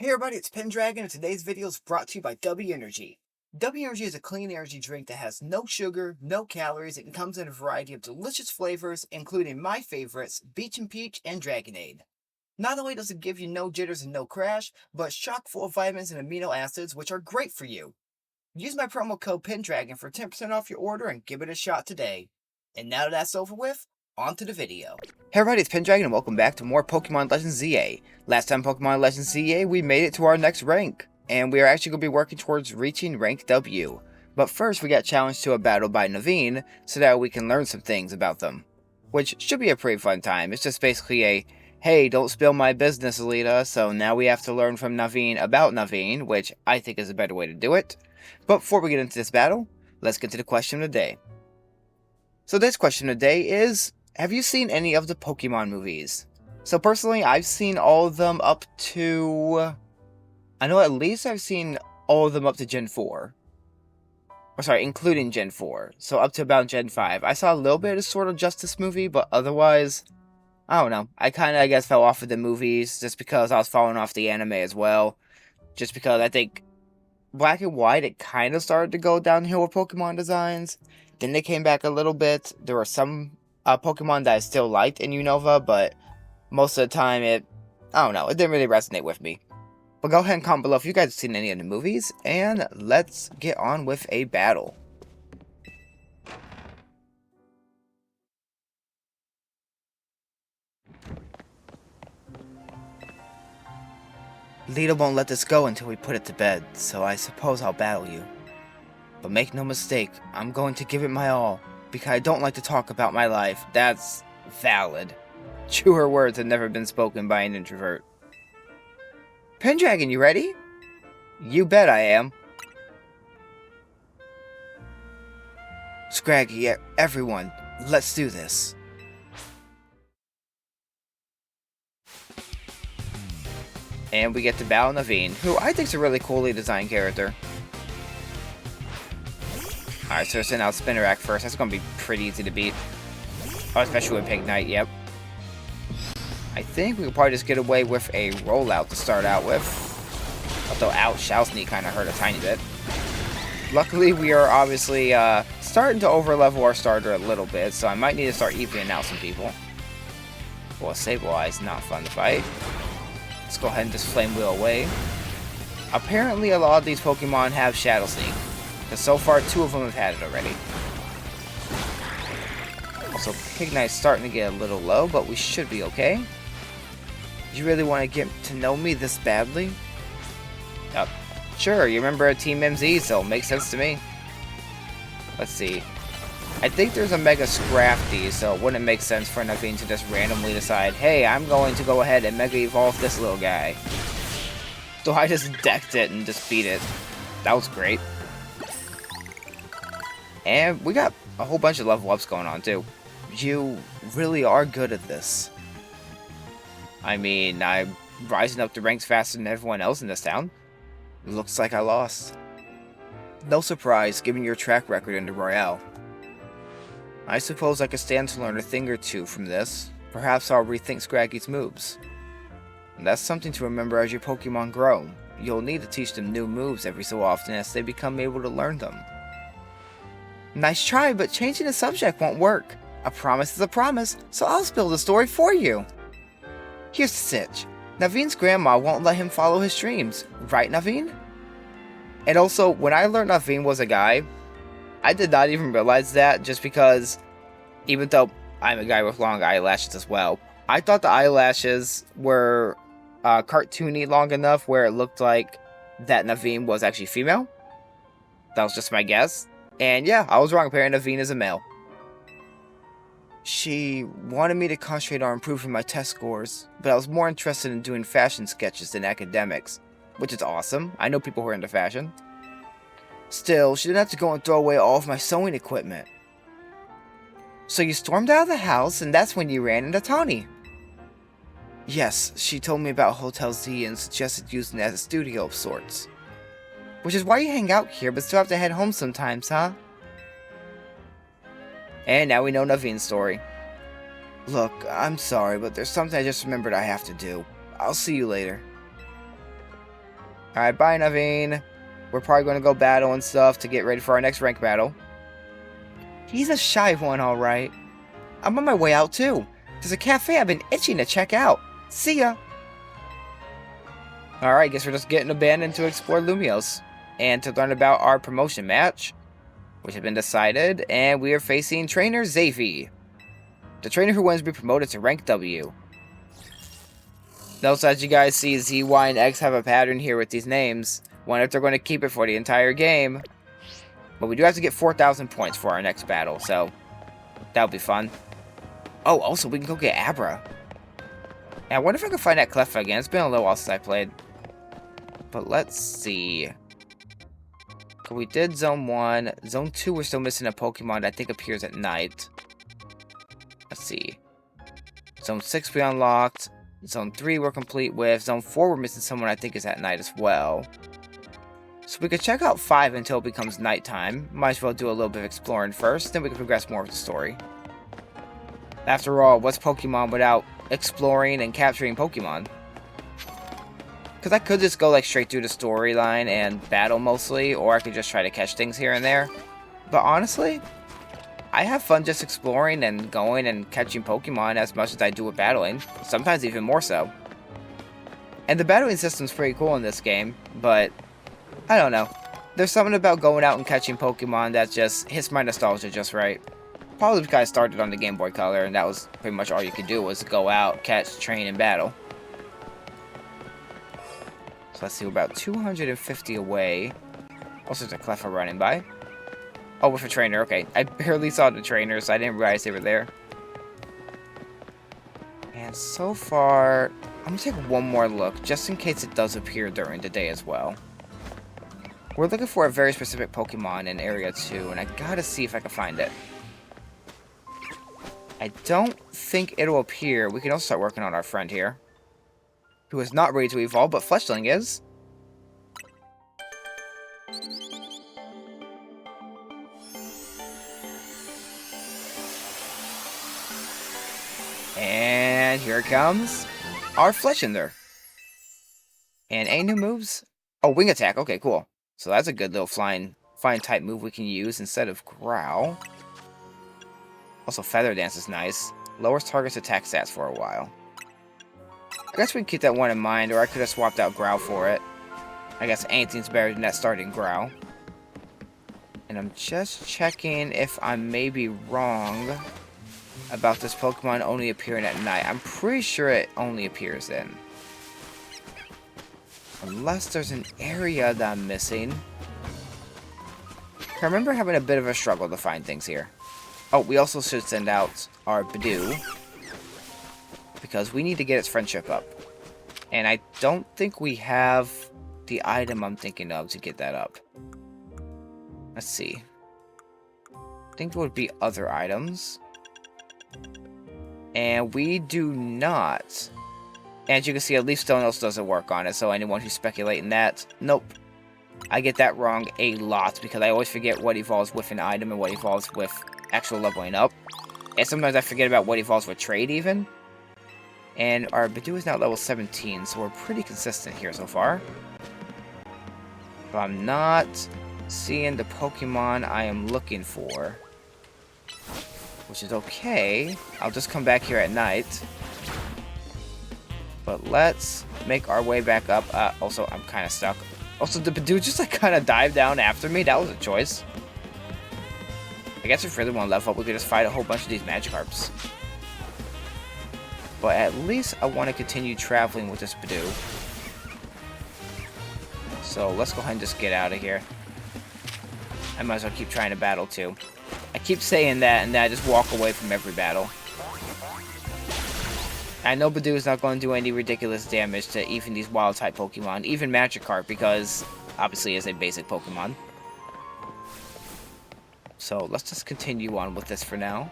Hey everybody, it's Pendragon, and today's video is brought to you by W Energy. W Energy is a clean energy drink that has no sugar, no calories, and comes in a variety of delicious flavors, including my favorites, Beach and Peach and Dragonade. Not only does it give you no jitters and no crash, but it's chock full of vitamins and amino acids, which are great for you. Use my promo code Pendragon for 10% off your order and give it a shot today. And now that that's over with, on to the video. Hey everybody, it's Pendragon and welcome back to more Pokemon Legends ZA. Last time Pokemon Legends ZA, we made it to our next rank, and we are actually going to be working towards reaching rank W. But first we got challenged to a battle by Naveene, so that we can learn some things about them. Which should be a pretty fun time. It's just basically a, hey, don't spill my business, Alita, so now we have to learn from Naveene about Naveene, which I think is a better way to do it. But before we get into this battle, let's get to the question of the day. So this question of the day is, have you seen any of the Pokemon movies? So personally, I've seen all of them up to... I know at least I've seen all of them up to Gen 4. Or sorry, including Gen 4. So up to about Gen 5. I saw a little bit of Sword of Justice movie, but otherwise, I don't know. I kind of, I guess, fell off of the movies just because I was falling off the anime as well. Just because I think Black and White, it kind of started to go downhill with Pokemon designs. Then they came back a little bit. There were some Pokemon that I still liked in Unova, but most of the time I don't know, it didn't really resonate with me. But go ahead and comment below if you guys have seen any of the movies, and let's get on with a battle. Lita won't let this go until we put it to bed, so I suppose I'll battle you. But make no mistake, I'm going to give it my all, because I don't like to talk about my life. That's valid. Truer words have never been spoken by an introvert. Pendragon, you ready? You bet I am. Scraggy, everyone, let's do this. And we get to battle Naveene, who I think is a really coolly designed character. Alright, so we're sending out Spinnerack first. That's going to be pretty easy to beat. Oh, especially with Pignite, yep. I think we could probably just get away with a rollout to start out with. Although, ouch, Shousney kind of hurt a tiny bit. Luckily, we are obviously starting to overlevel our starter a little bit, so I might need to start evening out some people. Well, Sableye, not fun to fight. Let's go ahead and just Flame Wheel away. Apparently, a lot of these Pokemon have Shadow Sneak. Because so far, 2 of them have had it already. Also, Pignite's starting to get a little low, but we should be okay. You really want to get to know me this badly? Sure, you remember Team MZ, so it makes sense to me. Let's see. I think there's a Mega Scrafty, so it wouldn't make sense for Naveene to just randomly decide, hey, I'm going to go ahead and Mega Evolve this little guy. So I just decked it and just beat it. That was great. And we got a whole bunch of level ups going on, too. You really are good at this. I mean, I'm rising up the ranks faster than everyone else in this town. Looks like I lost. No surprise, given your track record in the Royale. I suppose I could stand to learn a thing or two from this. Perhaps I'll rethink Scraggy's moves. And that's something to remember as your Pokemon grow. You'll need to teach them new moves every so often as they become able to learn them. Nice try, but changing the subject won't work. A promise is a promise, so I'll spill the story for you. Here's the sitch. Naveene's grandma won't let him follow his dreams. Right, Naveene? And also, when I learned Naveene was a guy, I did not even realize that just because, even though I'm a guy with long eyelashes as well, I thought the eyelashes were cartoony long enough where it looked like that Naveene was actually female. That was just my guess. And yeah, I was wrong. Apparently Naveene is a male. She wanted me to concentrate on improving my test scores, but I was more interested in doing fashion sketches than academics, which is awesome. I know people who are into fashion. Still, she didn't have to go and throw away all of my sewing equipment. So you stormed out of the house, and that's when you ran into Tawny. Yes, she told me about Hotel Z and suggested using it as a studio of sorts. Which is why you hang out here, but still have to head home sometimes, huh? And now we know Naveene's story. Look, I'm sorry, but there's something I just remembered I have to do. I'll see you later. Alright, bye, Naveene. We're probably going to go battle and stuff to get ready for our next rank battle. He's a shy one, alright. I'm on my way out, too. There's a cafe I've been itching to check out. See ya! Alright, guess we're just getting abandoned to explore Lumios. And to learn about our promotion match, which has been decided, and we are facing Trainer Xavi. The trainer who wins will be promoted to rank W. Notice, as you guys see, Z, Y, and X have a pattern here with these names. Wonder if they're going to keep it for the entire game. But we do have to get 4,000 points for our next battle, so that'll be fun. Oh, also, we can go get Abra. And I wonder if I can find that Cleffa again. It's been a little while since I played. But let's see. We did Zone 1. Zone 2, we're still missing a Pokemon that I think appears at night. Let's see. Zone 6 we unlocked. Zone 3 we're complete with. Zone 4 we're missing someone I think is at night as well. So we could check out 5 until it becomes nighttime. Might as well do a little bit of exploring first, then we can progress more with the story. After all, what's Pokemon without exploring and capturing Pokemon? Because I could just go like straight through the storyline and battle mostly, or I could just try to catch things here and there. But honestly, I have fun just exploring and going and catching Pokemon as much as I do with battling. Sometimes even more so. And the battling system's pretty cool in this game, but I don't know. There's something about going out and catching Pokemon that just hits my nostalgia just right. Probably because I started on the Game Boy Color, and that was pretty much all you could do was go out, catch, train, and battle. So let's see, we're about 250 away. Also, there's a Cleffa running by. Oh, with a trainer, okay. I barely saw the trainer, so I didn't realize they were there. And so far, I'm gonna take one more look, just in case it does appear during the day as well. We're looking for a very specific Pokemon in Area 2, and I gotta see if I can find it. I don't think it'll appear. We can also start working on our friend here, who is not ready to evolve, but Fletchling is. And here it comes, our Fletchinder. And any new moves? Oh, Wing Attack. Okay, cool. So that's a good little flying type move we can use instead of Growl. Also, Feather Dance is nice. Lowers target's attack stats for a while. I guess we can keep that one in mind, or I could have swapped out Growl for it. I guess anything's better than that starting Growl. And I'm just checking if I may be wrong about this Pokemon only appearing at night. I'm pretty sure it only appears then. Unless there's an area that I'm missing. I remember having a bit of a struggle to find things here. Oh, we also should send out our Bidoof, because we need to get its friendship up. And I don't think we have the item I'm thinking of to get that up. Let's see. I think there would be other items. And we do not. And as you can see, at least Stoneos doesn't work on it, so anyone who's speculating that, nope. I get that wrong a lot, because I always forget what evolves with an item and what evolves with actual leveling up. And sometimes I forget about what evolves with trade, even. And our Bidoof is now level 17, so we're pretty consistent here so far. But I'm not seeing the Pokemon I am looking for, which is okay. I'll just come back here at night. But let's make our way back up. Also, I'm kind of stuck. Also, the Bidoof just like kind of dived down after me. That was a choice. I guess if we really want to level up, we could just fight a whole bunch of these Magikarps. But at least I want to continue traveling with this Bidoof. So let's go ahead and just get out of here. I might as well keep trying to battle too. I keep saying that, and then I just walk away from every battle. I know Bidoof is not going to do any ridiculous damage to even these wild-type Pokemon, even Magikarp, because obviously it's a basic Pokemon. So let's just continue on with this for now.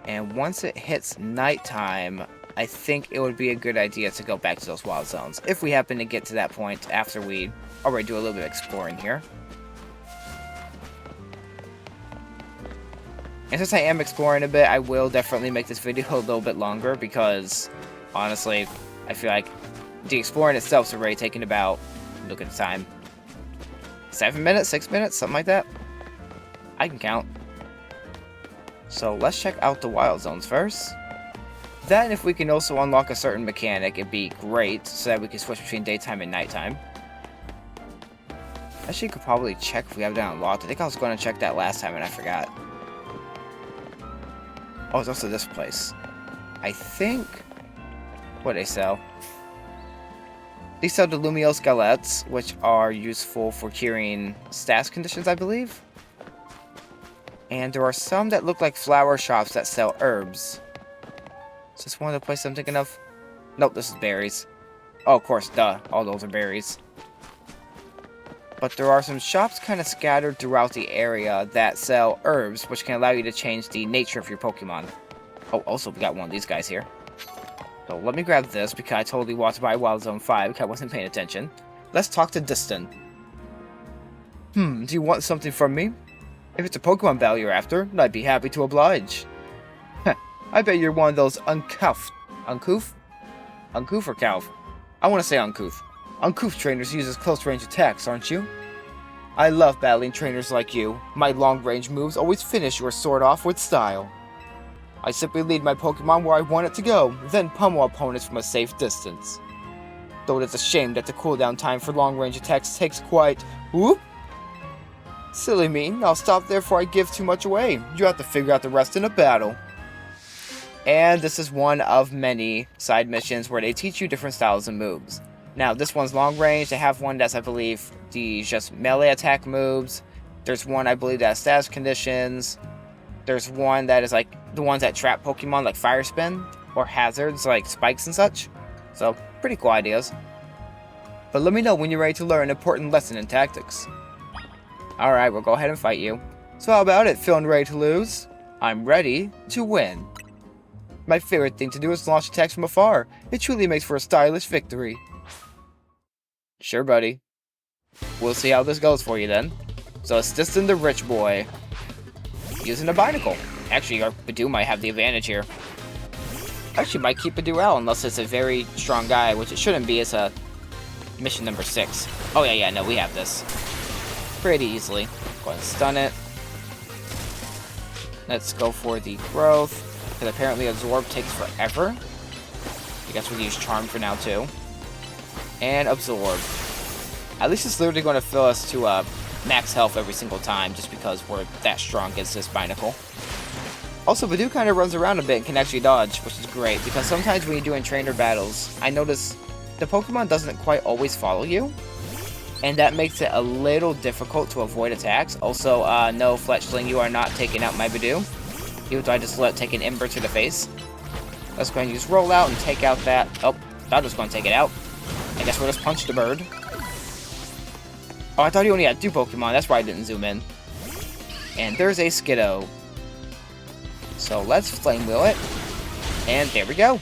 And once it hits nighttime, I think it would be a good idea to go back to those wild zones, if we happen to get to that point after we already do a little bit of exploring here. And since I am exploring a bit, I will definitely make this video a little bit longer, because honestly, I feel like The exploring itself's already taken about, look at the time, 7 minutes, 6 minutes, something like that. I can count. So let's check out the wild zones first. Then if we can also unlock a certain mechanic, it'd be great, so that we can switch between daytime and nighttime. Actually, could probably check if we have that unlocked. I think I was going to check that last time and I forgot. Oh, it's also this place. I think... what do they sell? They sell the Lumio Skeletts, which are useful for curing status conditions, I believe. And there are some that look like flower shops that sell herbs. Is this one of the places I'm thinking of? Nope, this is berries. Oh, of course, duh. All those are berries. But there are some shops kind of scattered throughout the area that sell herbs, which can allow you to change the nature of your Pokemon. Oh, also, we got one of these guys here. So let me grab this, because I totally walked by Wild Zone 5, because I wasn't paying attention. Let's talk to Distan. Do you want something from me? If it's a Pokemon battle you're after, I'd be happy to oblige. Heh, I bet you're one of those uncouth or calf? I want to say uncouth. Uncouth trainers uses close-range attacks, aren't you? I love battling trainers like you. My long-range moves always finish your sword off with style. I simply lead my Pokemon where I want it to go, then pummel opponents from a safe distance. Though it is a shame that the cooldown time for long-range attacks takes quite... whoop! Silly me, I'll stop there before I give too much away. You have to figure out the rest in a battle. And this is one of many side missions where they teach you different styles of moves. Now, this one's long range. They have one that's, I believe, the just melee attack moves. There's one, I believe, that has status conditions. There's one that is like the ones that trap Pokemon, like Fire Spin, or hazards like spikes and such. So, pretty cool ideas. But let me know when you're ready to learn an important lesson in tactics. Alright, we'll go ahead and fight you. So how about it, feeling ready to lose? I'm ready to win. My favorite thing to do is launch attacks from afar. It truly makes for a stylish victory. Sure, buddy. We'll see how this goes for you then. So it's Distan the rich boy. Using a Binacle. Actually, our Badoo might have the advantage here. Actually, might keep Badoo out unless it's a very strong guy, which it shouldn't be. It's a mission number 6. Oh yeah, no, we have this. Pretty easily. Go ahead and stun it. Let's go for the growth. Because apparently Absorb takes forever. I guess we'll use Charm for now too. And Absorb. At least it's literally going to fill us to max health every single time, just because we're that strong against this Binacle. Also, Badoo kind of runs around a bit and can actually dodge, which is great, because sometimes when you're doing trainer battles, I notice the Pokemon doesn't quite always follow you. And that makes it a little difficult to avoid attacks. Also, no, Fletchling, you are not taking out my Badoo. Even though I just let it take an Ember to the face. Let's go ahead and use Rollout and take out that... oh, thought I was going to take it out. I guess we'll just punch the bird. Oh, I thought he only had 2 Pokemon. That's why I didn't zoom in. And there's a Skiddo. So let's Flame Wheel it. And there we go.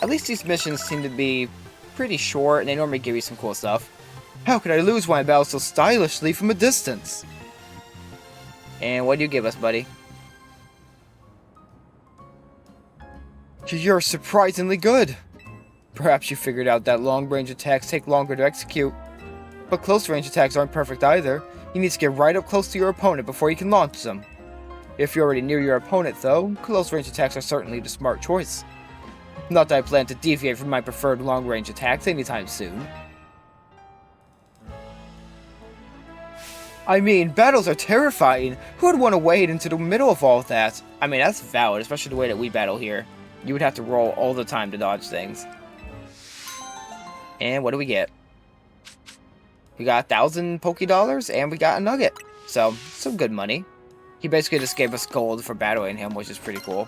At least these missions seem to be pretty short, and they normally give you some cool stuff. How could I lose when I battle so stylishly from a distance? And what do you give us, buddy? You're surprisingly good. Perhaps you figured out that long-range attacks take longer to execute. But close-range attacks aren't perfect either. You need to get right up close to your opponent before you can launch them. If you're already near your opponent, though, close-range attacks are certainly the smart choice. Not that I plan to deviate from my preferred long-range attacks anytime soon. I mean, battles are terrifying. Who would want to wade into the middle of all of that? I mean, that's valid, especially the way that we battle here. You would have to roll all the time to dodge things. And what do we get? We got 1,000 Pokédollars, and we got a Nugget. So, some good money. He basically just gave us gold for battling him, which is pretty cool.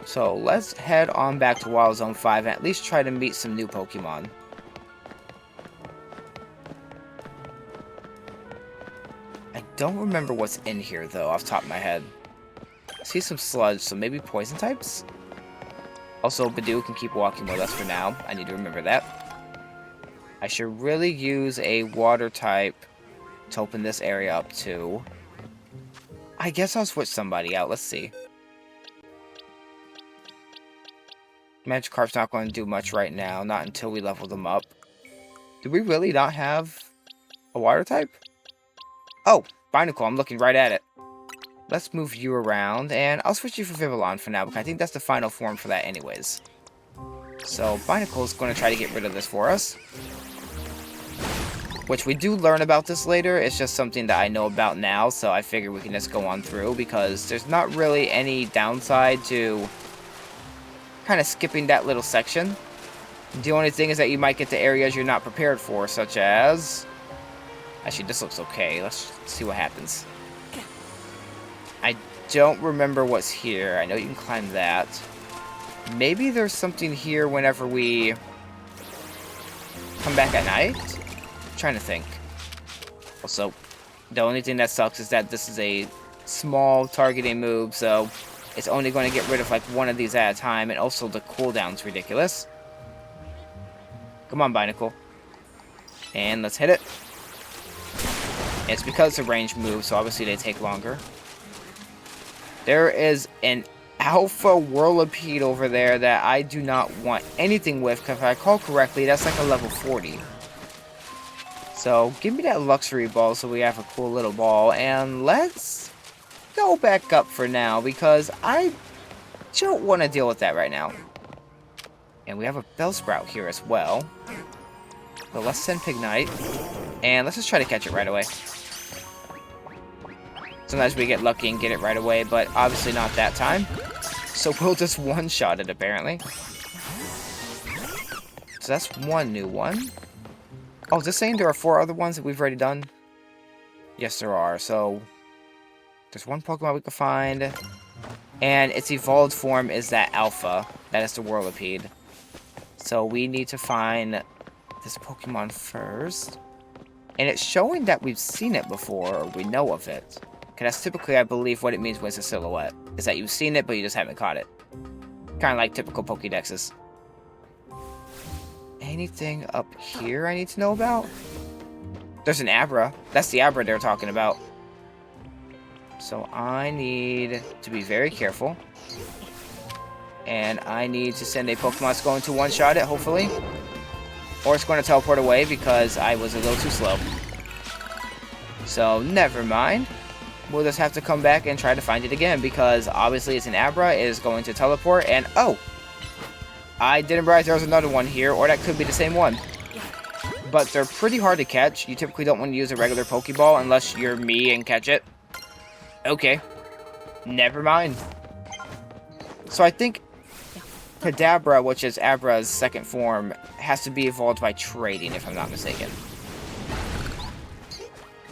So, let's head on back to Wild Zone 5 and at least try to meet some new Pokemon. I don't remember what's in here, though, off the top of my head. I see some sludge, so maybe poison types? Also, Badoo can keep walking with us for now. I need to remember that. I should really use a water type to open this area up, too. I guess I'll switch somebody out. Let's see. Magikarp's not going to do much right now, not until we level them up. Do we really not have a water type? Oh, Binacle, I'm looking right at it. Let's move you around, and I'll switch you for Vivillon for now, because I think that's the final form for that anyways. So, Binacle's going to try to get rid of this for us. Which we do learn about this later, it's just something that I know about now, so I figure we can just go on through, because there's not really any downside to kind of skipping that little section. The only thing is that you might get to areas you're not prepared for, such as... Actually, this looks okay. Let's see what happens. I don't remember what's here. I know you can climb that. Maybe there's something here whenever we come back at night? I'm trying to think. Also, the only thing that sucks is that this is a small targeting move, so it's only going to get rid of like one of these at a time, and also the cooldown's ridiculous. Come on, Binacle. And let's hit it. It's because it's a ranged move, so obviously they take longer. There is an Alpha Whirlipede over there that I do not want anything with, because if I recall correctly, that's like a level 40. So, give me that Luxury Ball so we have a cool little ball, and let's go back up for now, because I don't want to deal with that right now. And we have a Bellsprout here as well. So let's send Pignite, and let's just try to catch it right away. Sometimes we get lucky and get it right away, but obviously not that time. So we'll just one-shot it, apparently. So that's one new one. Oh, is this saying there are 4 other ones that we've already done? Yes, there are. So there's one Pokemon we can find. And its evolved form is that Alpha. That is the Whirlipede. So we need to find this Pokemon first. And it's showing that we've seen it before, or we know of it. Because that's typically, I believe, what it means when it's a silhouette. Is that you've seen it, but you just haven't caught it. Kind of like typical Pokédexes. Anything up here I need to know about? There's an Abra. That's the Abra they're talking about. So I need to be very careful. And I need to send a Pokemon that's going to one-shot it, hopefully. Or it's going to teleport away because I was a little too slow. So, never mind. We'll just have to come back and try to find it again, because obviously it's an Abra, it is going to teleport, and oh! I didn't realize there was another one here, or that could be the same one. But they're pretty hard to catch. You typically don't want to use a regular Pokeball unless you're me and catch it. Okay. Never mind. So I think Kadabra, which is Abra's second form, has to be evolved by trading, if I'm not mistaken.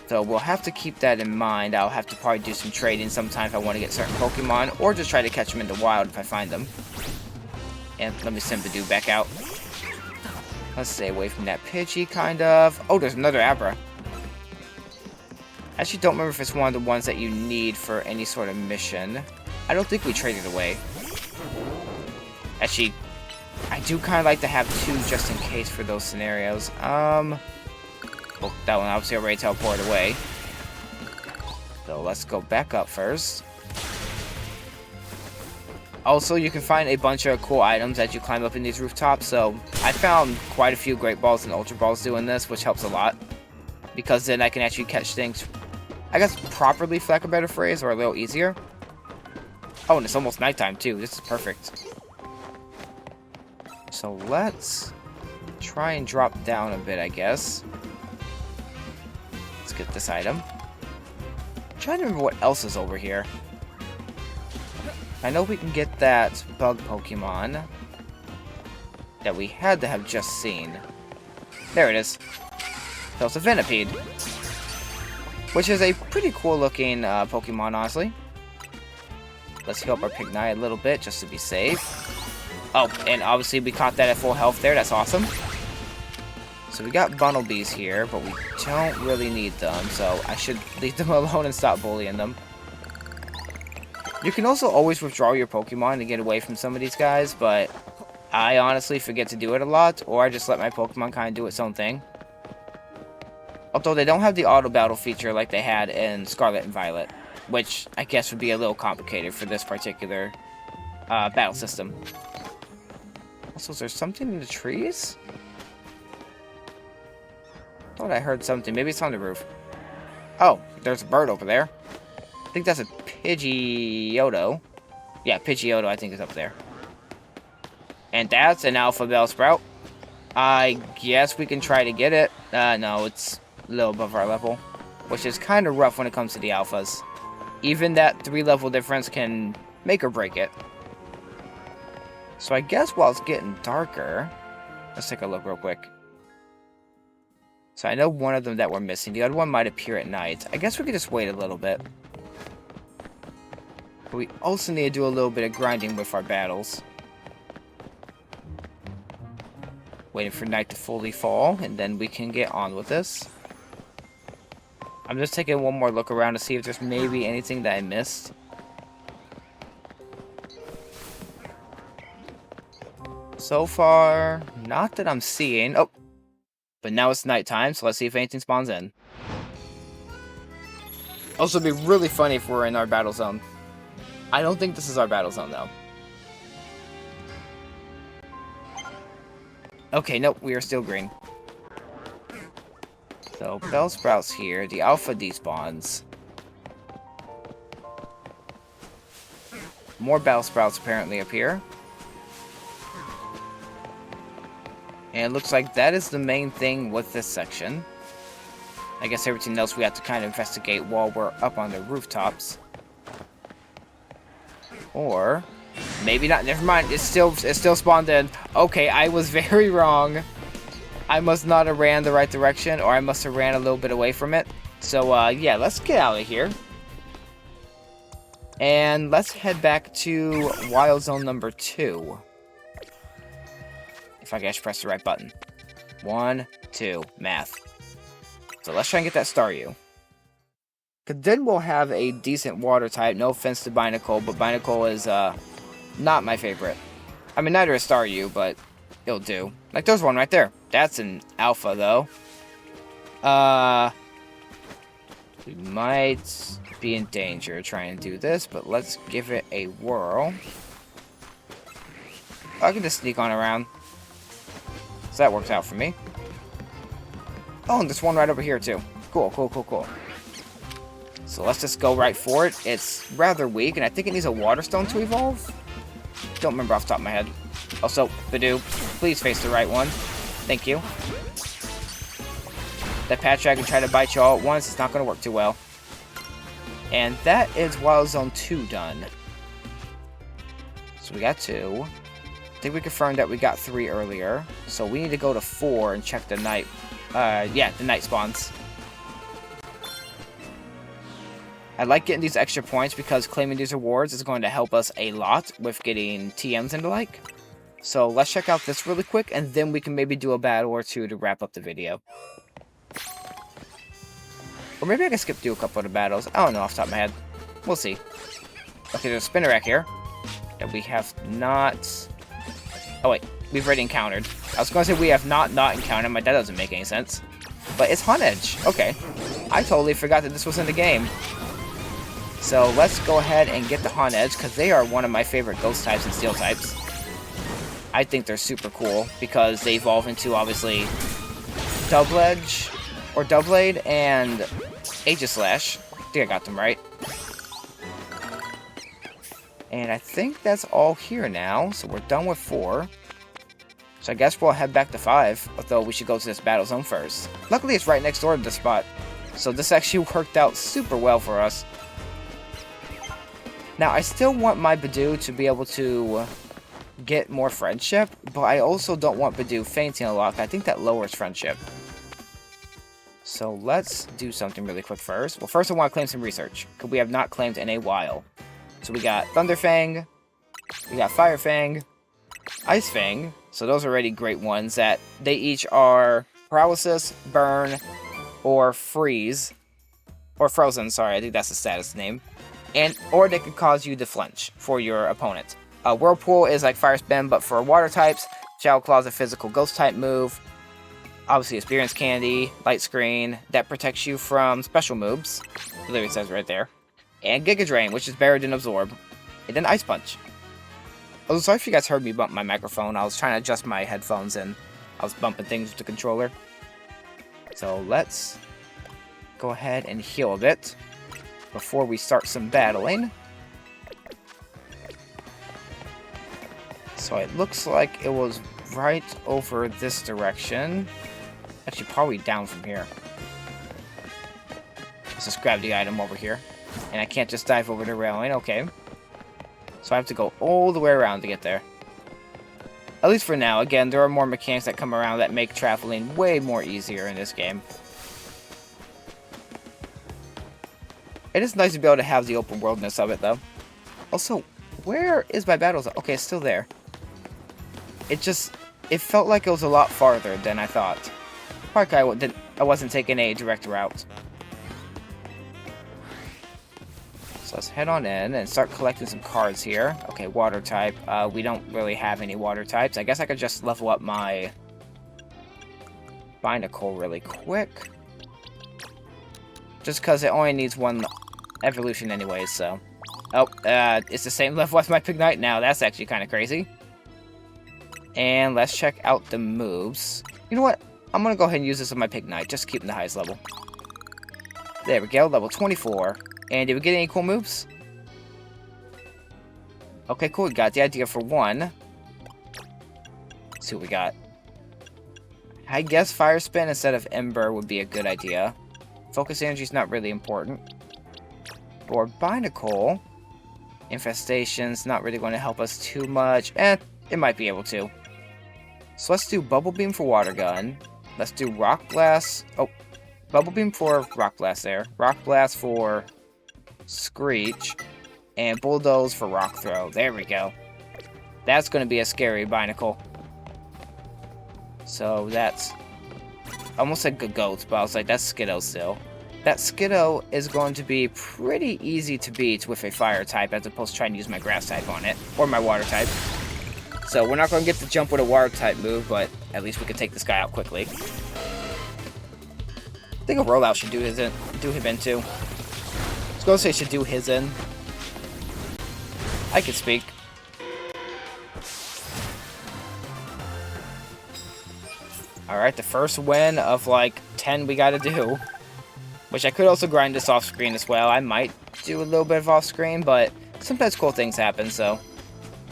So we'll have to keep that in mind. I'll have to probably do some trading sometime if I want to get certain Pokemon, or just try to catch them in the wild if I find them. And let me send Badoo back out. Let's stay away from that Pidgey, kind of. Oh, there's another Abra. I actually don't remember if it's one of the ones that you need for any sort of mission. I don't think we traded away. Actually, I do kind of like to have 2 just in case for those scenarios. Well, that one obviously already teleported away. So let's go back up first. Also, you can find a bunch of cool items as you climb up in these rooftops. So I found quite a few Great Balls and Ultra Balls doing this, which helps a lot. Because then I can actually catch things, I guess, properly, for lack of a better phrase, or a little easier. Oh, and it's almost nighttime too. This is perfect. So let's try and drop down a bit, I guess. Let's get this item. I'm trying to remember what else is over here. I know we can get that bug Pokemon that we had to have just seen. There it is. So it's a Venipede, which is a pretty cool looking Pokemon, honestly. Let's heal up our Pignite a little bit just to be safe. Oh, and obviously we caught that at full health there. That's awesome. So we got Bunnelbees here, but we don't really need them, so I should leave them alone and stop bullying them. You can also always withdraw your Pokemon to get away from some of these guys, but I honestly forget to do it a lot, or I just let my Pokemon kind of do its own thing. Although they don't have the auto battle feature like they had in Scarlet and Violet, which I guess would be a little complicated for this particular battle system. Also, is there something in the trees? Thought I heard something. Maybe it's on the roof. Oh, there's a bird over there. I think that's a Pidgeotto. Yeah, Pidgeotto I think is up there. And that's an Alpha Bellsprout. I guess we can try to get it. No, it's a little above our level. Which is kind of rough when it comes to the Alphas. Even that 3-level difference can make or break it. So I guess while it's getting darker... Let's take a look real quick. So I know one of them that we're missing. The other one might appear at night. I guess we could just wait a little bit. But we also need to do a little bit of grinding with our battles. Waiting for night to fully fall, and then we can get on with this. I'm just taking one more look around to see if there's maybe anything that I missed. So far, not that I'm seeing. Oh, but now it's nighttime, so let's see if anything spawns in. Also, it'd be really funny if we're in our battle zone. I don't think this is our battle zone, though. Okay, nope, we are still green. So, Bellsprout's here. The Alpha despawns. More Bellsprouts apparently appear. And it looks like that is the main thing with this section. I guess everything else we have to kind of investigate while we're up on the rooftops. Or... maybe not. Never mind. It's still spawned in. Okay, I was very wrong. I must not have ran the right direction, or I must have ran a little bit away from it. So, yeah, let's get out of here. And let's head back to Wild Zone number 2. If I can just press the right button. 1, 2, math. So let's try and get that Star-yus. Because then we'll have a decent water type. No offense to Binacle, but Binacle is, not my favorite. I mean, neither is Star-yus, but it'll do. Like, there's one right there. That's an Alpha, though. We might be in danger trying to do this, but let's give it a whirl. I can just sneak on around. So that works out for me. Oh, and there's one right over here, too. Cool, cool, cool, cool. So let's just go right for it. It's rather weak, and I think it needs a Water Stone to evolve. Don't remember off the top of my head. Also, Badoo, please face the right one. Thank you. That Patch Dragon try to bite you all at once. It's not going to work too well. And that is Wild Zone 2 done. So we got 2. I think we confirmed that we got 3 earlier. So we need to go to 4 and check the night. Yeah, the night spawns. I like getting these extra points because claiming these rewards is going to help us a lot with getting TMs and the like. So let's check out this really quick, and then we can maybe do a battle or two to wrap up the video. Or maybe I can skip through a couple of the battles. I don't know off the top of my head. We'll see. Okay, there's a Spinnerack here that we have not... Oh wait, we've already encountered. I was going to say we have not encountered, but that doesn't make any sense. But it's Honedge. Okay. I totally forgot that this was in the game. So let's go ahead and get the Honedge, because they are one of my favorite ghost types and steel types. I think they're super cool, because they evolve into, obviously, Double-Edge, or Doublade, and Aegislash. I think I got them right. And I think that's all here now, so we're done with 4. So I guess we'll head back to 5, although we should go to this battle zone first. Luckily, it's right next door to this spot, so this actually worked out super well for us. Now, I still want my Badoo to be able to get more friendship, but I also don't want Badoo fainting a lot. I think that lowers friendship. So let's do something really quick first. Well, first I want to claim some research, because we have not claimed in a while. So we got Thunderfang, we got Firefang, Icefang. So those are already great ones that they each are Paralysis, Burn, or Freeze. Or Frozen, sorry, I think that's the status name. Or they could cause you to flinch for your opponent. Whirlpool is like Fire Spin, but for water types. Shadow Claw is a physical ghost type move. Obviously, Experience Candy, Light Screen, that protects you from special moves. It literally says right there. And Giga Drain, which is better than Absorb. And then Ice Punch. Oh, sorry if you guys heard me bump my microphone. I was trying to adjust my headphones and I was bumping things with the controller. So let's go ahead and heal a bit before we start some battling. So it looks like it was right over this direction. Actually, probably down from here. Let's just grab the item over here. And I can't just dive over the railing. Okay. So I have to go all the way around to get there. At least for now. Again, there are more mechanics that come around that make traveling way more easier in this game. It is nice to be able to have the open worldness of it, though. Also, where is my battle zone? Okay, it's still there. It felt like it was a lot farther than I thought. Probably I wasn't taking a direct route. So let's head on in and start collecting some cards here. Okay, water type. We don't really have any water types. I guess I could just level up my Binacle really quick. Just because it only needs one evolution anyways, so. Oh, it's the same level as my Pignite now. That's actually kind of crazy. And let's check out the moves. You know what? I'm going to go ahead and use this on my Pignite. Just keep the highest level. There we go, level 24. And did we get any cool moves? Okay, cool. We got the idea for one. Let's see what we got. I guess Fire Spin instead of Ember would be a good idea. Focus Energy is not really important. For Binacle, Infestation's not really going to help us too much. It might be able to. So let's do Bubble Beam for Water Gun. Let's do Rock Blast. Oh, Bubble Beam for Rock Blast there. Rock Blast for Screech. And Bulldoze for Rock Throw. There we go. That's going to be a scary Binacle. So that's... I almost said Goat, but I was like, that's Skiddo still. That Skiddo is going to be pretty easy to beat with a Fire type as opposed to trying to use my Grass type on it. Or my Water type. So we're not going to get the jump with a Water type move, but at least we can take this guy out quickly. I think a rollout should do him in too. I was going to say should do his in. I can speak. Alright, the first win of like 10 we gotta do. Which I could also grind this off screen as well. I might do a little bit of off screen, but sometimes cool things happen, so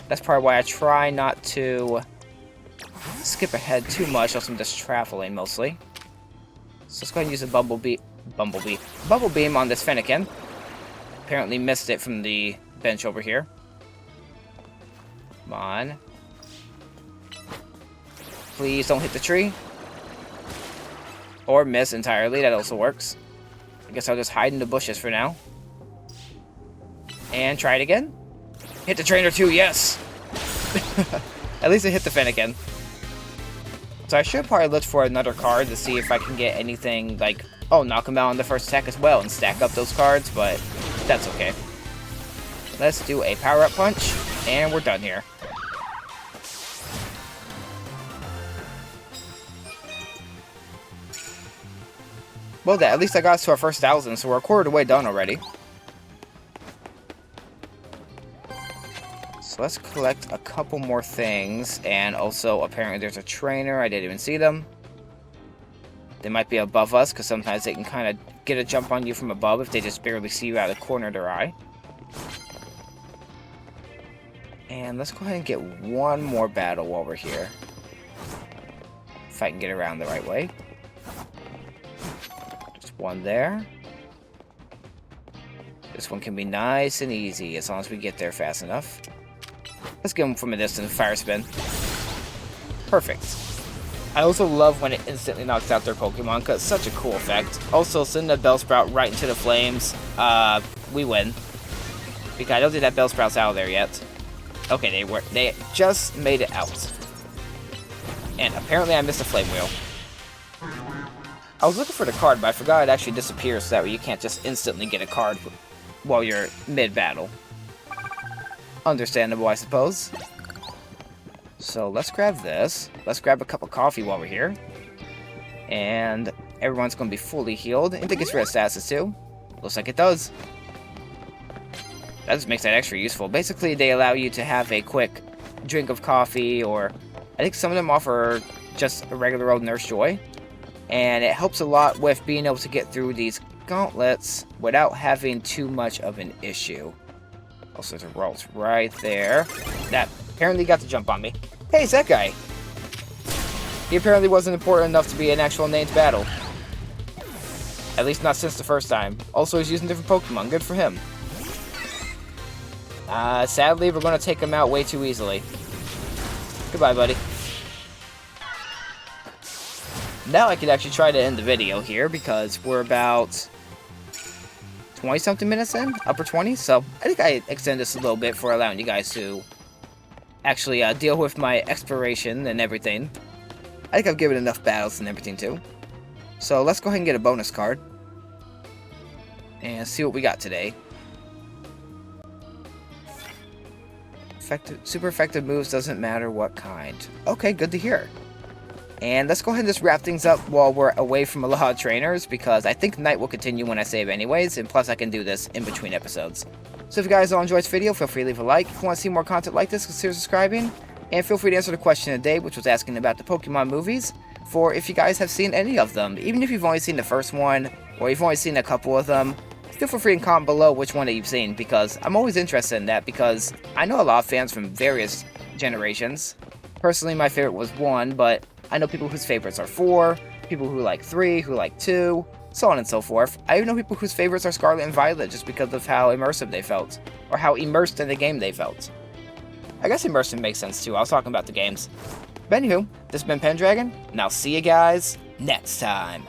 that's probably why I try not to skip ahead too much, else I'm just traveling mostly. So let's go ahead and use a Bubble Beam on this Fennekin. Apparently missed it from the bench over here. Come on. Please don't hit the tree. Or miss entirely, that also works. I guess I'll just hide in the bushes for now. And try it again. Hit the trainer too, yes! At least I hit the Fennekin. So I should probably look for another card to see if I can get anything like, oh, knock him out on the first attack as well and stack up those cards, but that's okay. Let's do a power-up punch, and we're done here. Well, at least I got us to our first 1,000, so we're a quarter of the way done already. So let's collect a couple more things, and also apparently there's a trainer. I didn't even see them. They might be above us, because sometimes they can kind of get a jump on you from above if they just barely see you out of the corner of their eye. And let's go ahead and get one more battle over here. If I can get around the right way. One there. This one can be nice and easy as long as we get there fast enough. Let's get him from a distance. Fire Spin. Perfect. I also love when it instantly knocks out their Pokemon because it's such a cool effect. Also, sending a Bellsprout right into the flames. We win. Because I don't think that Bellsprout's out of there yet. Okay, they just made it out. And apparently I missed a Flame Wheel. I was looking for the card, but I forgot it actually disappears, so that way you can't just instantly get a card while you're mid-battle. Understandable, I suppose. So let's grab this. Let's grab a cup of coffee while we're here. And everyone's going to be fully healed. And it gets rid of statuses too. Looks like it does. That just makes that extra useful. Basically, they allow you to have a quick drink of coffee, or I think some of them offer just a regular old Nurse Joy. And it helps a lot with being able to get through these gauntlets without having too much of an issue. Also, there's a Ralts right there. That apparently got to jump on me. Hey, it's that guy. He apparently wasn't important enough to be an actual named battle. At least not since the first time. Also, he's using different Pokemon. Good for him. Sadly, we're going to take him out way too easily. Goodbye, buddy. Now I could actually try to end the video here, because we're about 20-something minutes in, upper 20s, so I think I extend this a little bit for allowing you guys to actually deal with my exploration and everything. I think I've given enough battles and everything too. So let's go ahead and get a bonus card and see what we got today. Super effective moves, doesn't matter what kind. Okay, good to hear. And let's go ahead and just wrap things up while we're away from a lot of trainers, because I think night will continue when I save anyways, and plus I can do this in between episodes. So if you guys all enjoyed this video, feel free to leave a like. If you want to see more content like this, consider subscribing. And feel free to answer the question of the day, which was asking about the Pokemon movies, for if you guys have seen any of them. Even if you've only seen the first one, or you've only seen a couple of them, feel free to comment below which one that you've seen, because I'm always interested in that, because I know a lot of fans from various generations. Personally, my favorite was 1, but I know people whose favorites are 4, people who like 3, who like 2, so on and so forth. I even know people whose favorites are Scarlet and Violet just because of how immersive they felt, or how immersed in the game they felt. I guess immersive makes sense too, I was talking about the games. But anywho, this has been Pendragon, and I'll see you guys next time.